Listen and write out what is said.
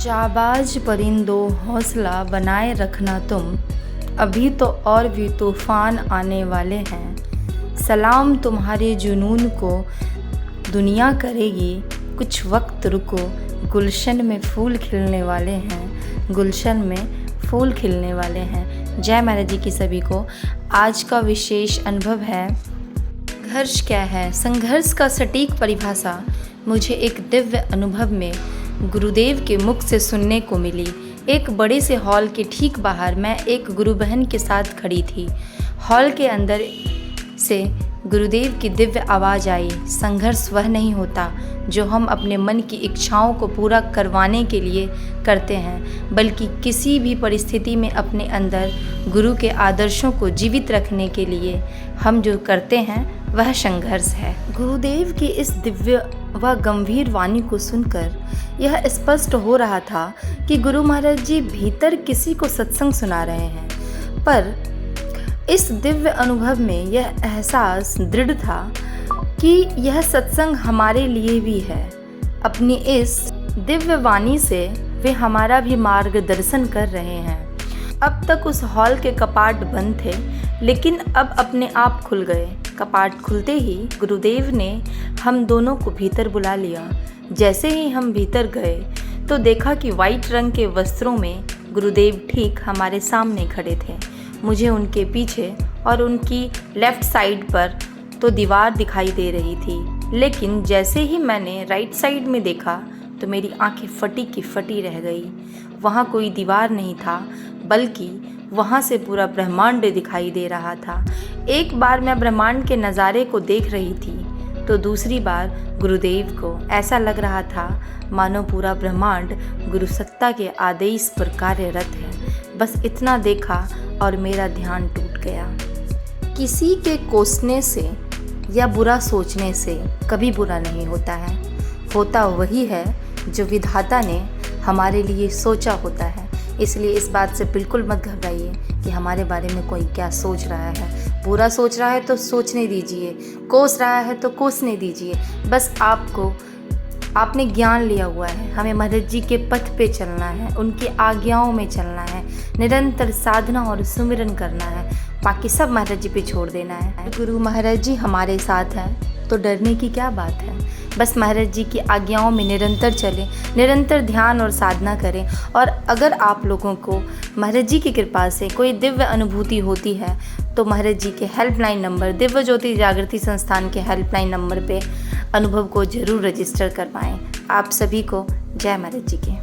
जाबाज परिंदों हौसला बनाए रखना तुम, अभी तो और भी तूफान आने वाले हैं। सलाम तुम्हारे जुनून को दुनिया करेगी, कुछ वक्त रुको, गुलशन में फूल खिलने वाले हैं, गुलशन में फूल खिलने वाले हैं। जय महाराज जी की सभी को। आज का विशेष अनुभव है संघर्ष क्या है। संघर्ष का सटीक परिभाषा मुझे एक दिव्य अनुभव में गुरुदेव के मुख से सुनने को मिली। एक बड़े से हॉल के ठीक बाहर मैं एक गुरु बहन के साथ खड़ी थी। हॉल के अंदर से गुरुदेव की दिव्य आवाज़ आई, संघर्ष वह नहीं होता जो हम अपने मन की इच्छाओं को पूरा करवाने के लिए करते हैं, बल्कि किसी भी परिस्थिति में अपने अंदर गुरु के आदर्शों को जीवित रखने के लिए हम जो करते हैं वह संघर्ष है। गुरुदेव की इस दिव्य व गंभीर वाणी को सुनकर यह स्पष्ट हो रहा था कि गुरु महाराज जी भीतर किसी को सत्संग सुना रहे हैं, पर इस दिव्य अनुभव में यह एहसास दृढ़ था कि यह सत्संग हमारे लिए भी है। अपनी इस दिव्य वाणी से वे हमारा भी मार्गदर्शन कर रहे हैं। अब तक उस हॉल के कपाट बंद थे, लेकिन अब अपने आप खुल गए। कपाट खुलते ही गुरुदेव ने हम दोनों को भीतर बुला लिया। जैसे ही हम भीतर गए तो देखा कि वाइट रंग के वस्त्रों में गुरुदेव ठीक हमारे सामने खड़े थे। मुझे उनके पीछे और उनकी लेफ़्ट साइड पर तो दीवार दिखाई दे रही थी, लेकिन जैसे ही मैंने राइट साइड में देखा तो मेरी आंखें फटी की फटी रह गई। वहाँ कोई दीवार नहीं था, बल्कि वहाँ से पूरा ब्रह्मांड दिखाई दे रहा था। एक बार मैं ब्रह्मांड के नज़ारे को देख रही थी तो दूसरी बार गुरुदेव को। ऐसा लग रहा था मानो पूरा ब्रह्मांड गुरु सत्ता के आदेश पर कार्यरत है। बस इतना देखा और मेरा ध्यान टूट गया। किसी के कोसने से या बुरा सोचने से कभी बुरा नहीं होता है, होता वही है जो विधाता ने हमारे लिए सोचा होता है। इसलिए इस बात से बिल्कुल मत घबराइए कि हमारे बारे में कोई क्या सोच रहा है। बुरा सोच रहा है तो सोचने दीजिए, कोस रहा है तो कोसने दीजिए। बस आपने ज्ञान लिया हुआ है, हमें महाराज जी के पथ पे चलना है, उनकी आज्ञाओं में चलना है, निरंतर साधना और सुमिरन करना है, बाकी सब महाराज जी पे छोड़ देना है। गुरु महाराज जी हमारे साथ हैं तो डरने की क्या बात है। बस महाराज जी की आज्ञाओं में निरंतर चलें, निरंतर ध्यान और साधना करें। और अगर आप लोगों को महाराज जी की कृपा से कोई दिव्य अनुभूति होती है तो महाराज जी के हेल्पलाइन नंबर, दिव्य ज्योति जागृति संस्थान के हेल्पलाइन नंबर पे अनुभव को ज़रूर रजिस्टर करवाएं। आप सभी को जय महाराज जी की।